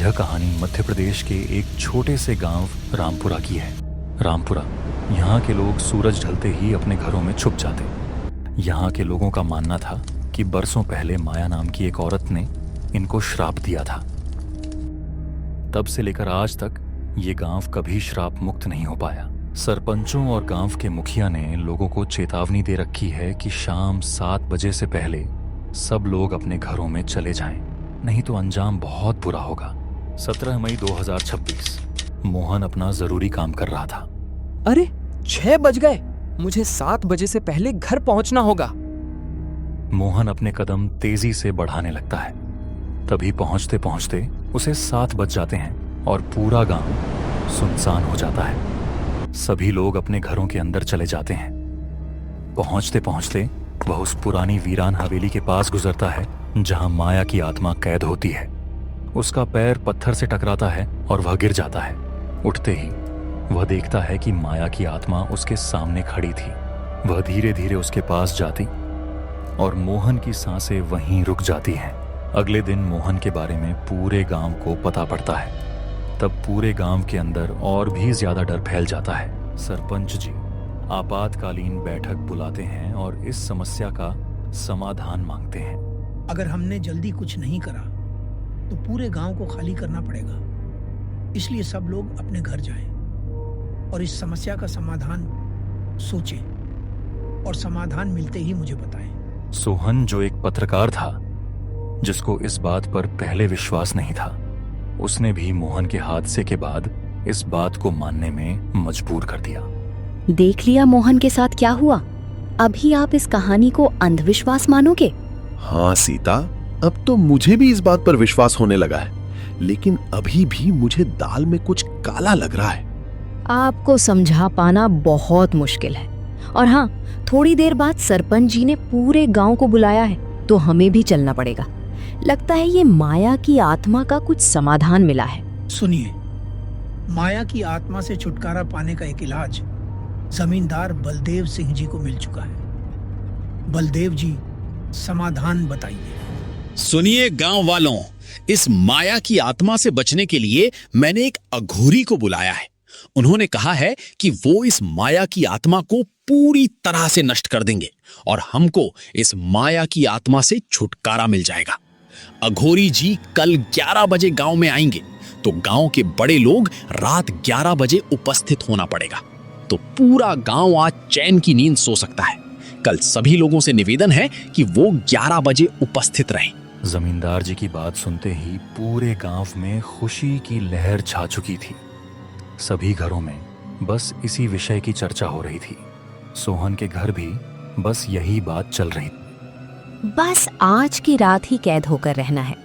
यह कहानी मध्य प्रदेश के एक छोटे से गांव रामपुरा की है। रामपुरा, यहाँ के लोग सूरज ढलते ही अपने घरों में छुप जाते। यहाँ के लोगों का मानना था कि बरसों पहले माया नाम की एक औरत ने इनको श्राप दिया था। तब से लेकर आज तक ये गांव कभी श्राप मुक्त नहीं हो पाया। सरपंचों और गांव के मुखिया ने लोगों को चेतावनी दे रखी है कि शाम 7 बजे से पहले सब लोग अपने घरों में चले जाएं, नहीं तो अंजाम बहुत बुरा होगा। 17 मई 2026 मोहन अपना जरूरी काम कर रहा था। अरे 6 बज गए, मुझे 7 बजे से पहले घर पहुंचना होगा। मोहन अपने कदम तेजी से बढ़ाने लगता है। तभी पहुंचते पहुंचते उसे 7 बज जाते हैं और पूरा गांव सुनसान हो जाता है। सभी लोग अपने घरों के अंदर चले जाते हैं। पहुंचते पहुंचते वह उस पुरानी वीरान हवेली के पास गुजरता है जहां माया की आत्मा कैद होती है। उसका पैर पत्थर से टकराता है और वह गिर जाता है। उठते ही वह देखता है कि माया की आत्मा उसके सामने खड़ी थी। वह धीरे धीरे उसके पास जाती और मोहन की सांसें वहीं रुक जाती हैं। अगले दिन मोहन के बारे में पूरे गांव को पता पड़ता है। तब पूरे गांव के अंदर और भी ज्यादा डर फैल जाता है। सरपंच जी आपातकालीन बैठक बुलाते हैं और इस समस्या का समाधान मांगते हैं। अगर हमने जल्दी कुछ नहीं करा तो पूरे गांव को खाली करना पड़ेगा, इसलिए सब लोग अपने घर जाएं और इस समस्या का समाधान सोचें और समाधान मिलते ही मुझे बताएं। सोहन, जो एक पत्रकार था जिसको इस बात पर पहले विश्वास नहीं था, उसने भी मोहन के हादसे के बाद इस बात को मानने में मजबूर कर दिया। देख लिया मोहन के साथ क्या हुआ। अभी आप इस कहानी को अंधविश्वास मानोगे? हाँ सीता, अब तो मुझे भी इस बात पर विश्वास होने लगा है, लेकिन अभी भी मुझे दाल में कुछ काला लग रहा है। आपको समझा पाना बहुत मुश्किल है। और हाँ, थोड़ी देर बाद सरपंच जी ने पूरे गांव को बुलाया है, तो हमें भी चलना पड़ेगा। लगता है ये माया की आत्मा का कुछ समाधान मिला है। सुनिए, माया की आत्मा से छुटकारा पाने का एक इलाज जमींदार बलदेव सिंह जी को मिल चुका है। बलदेव जी, समाधान बताइए। सुनिए गांव वालों, इस माया की आत्मा से बचने के लिए मैंने एक अघोरी को बुलाया है। उन्होंने कहा है कि वो इस माया की आत्मा को पूरी तरह से नष्ट कर देंगे और हमको इस माया की आत्मा से छुटकारा मिल जाएगा। अघोरी जी कल 11 बजे गांव में आएंगे, तो गांव के बड़े लोग रात 11 बजे उपस्थित होना पड़ेगा, तो पूरा गांव आज चैन की नींद सो सकता है। कल सभी लोगों से निवेदन है कि वो 11 बजे उपस्थित रहें। जमींदार जी की बात सुनते ही पूरे गांव में खुशी की लहर छा चुकी थी। सभी घरों में बस इसी विषय की चर्चा हो रही थी। सोहन के घर भी बस यही बात चल रही थी। बस आज की रात ही कैद होकर रहना है।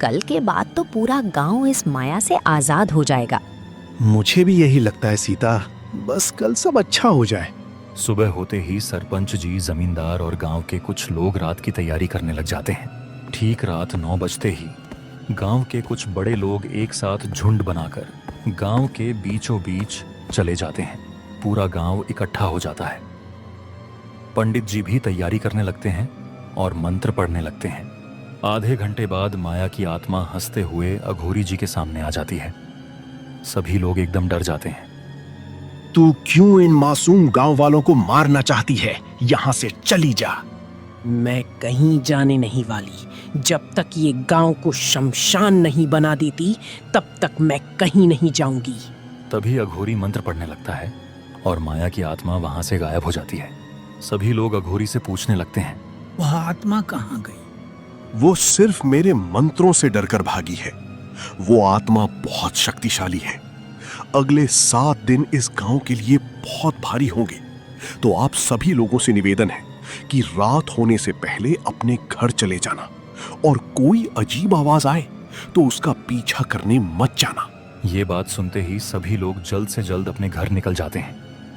कल के बाद तो पूरा गांव इस माया से आजाद हो जाएगा। मुझे भी यही लगता है सीता, बस कल सब अच्छा हो जाए। सुबह होते ही सरपंच जी, जमींदार और गांव के कुछ लोग रात की तैयारी करने लग जाते हैं। ठीक रात 9 बजते ही गांव के कुछ बड़े लोग एक साथ झुंड बनाकर गांव के बीचों बीच चले जाते हैं। पूरा गांव इकट्ठा हो जाता है। पंडित जी भी तैयारी करने लगते हैं और मंत्र पढ़ने लगते हैं। आधे घंटे बाद माया की आत्मा हंसते हुए अघोरी जी के सामने आ जाती है। सभी लोग एकदम डर जाते हैं। तू क्यों इन मासूम गांव वालों को मारना चाहती है? यहाँ से चली जा। मैं कहीं जाने नहीं वाली। जब तक ये गांव को शमशान नहीं बना देती, तब तक मैं कहीं नहीं जाऊंगी। तभी अघोरी मंत्र पढ़ने लगता है और माया की आत्मा वहां से गायब हो जाती है। सभी लोग अघोरी से पूछने लगते हैं, वह आत्मा कहाँ गई? वो सिर्फ मेरे मंत्रों से डरकर भागी है। वो आत्मा बहुत शक्तिशाली है। अगले 7 दिन इस गांव के लिए बहुत भारी होंगे, तो आप सभी लोगों से निवेदन है कि रात होने से पहले अपने घर चले जाना और कोई अजीब आवाज आए तो उसका पीछा करने मत जाना। ये बात सुनते ही सभी लोग जल्द से जल्द अपने घर निकल जाते हैं।